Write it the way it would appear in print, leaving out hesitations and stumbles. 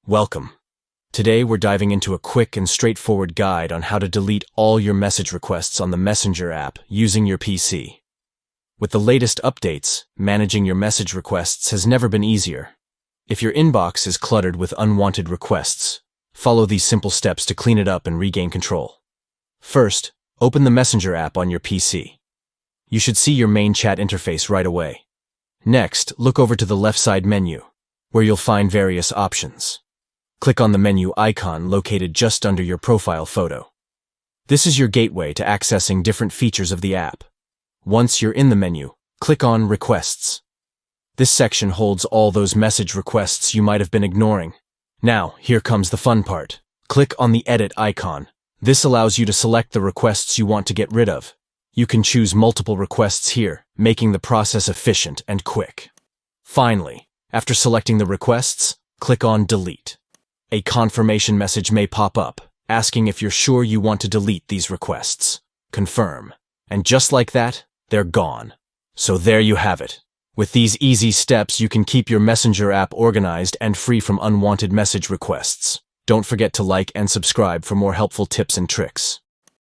Welcome. Today we're diving into a quick and straightforward guide on how to delete all your message requests on the Messenger app using your PC. With the latest updates, managing your message requests has never been easier. If your inbox is cluttered with unwanted requests, follow these simple steps to clean it up and regain control. First, open the Messenger app on your PC. You should see your main chat interface right away. Next, look over to the left side menu, where you'll find various options. Click on the menu icon located just under your profile photo. This is your gateway to accessing different features of the app. Once you're in the menu, click on Requests. This section holds all those message requests you might have been ignoring. Now, here comes the fun part. Click on the Edit icon. This allows you to select the requests you want to get rid of. You can choose multiple requests here, making the process efficient and quick. Finally, after selecting the requests, click on Delete. A confirmation message may pop up, asking if you're sure you want to delete these requests. Confirm. And just like that, they're gone. So there you have it. With these easy steps, you can keep your Messenger app organized and free from unwanted message requests. Don't forget to like and subscribe for more helpful tips and tricks.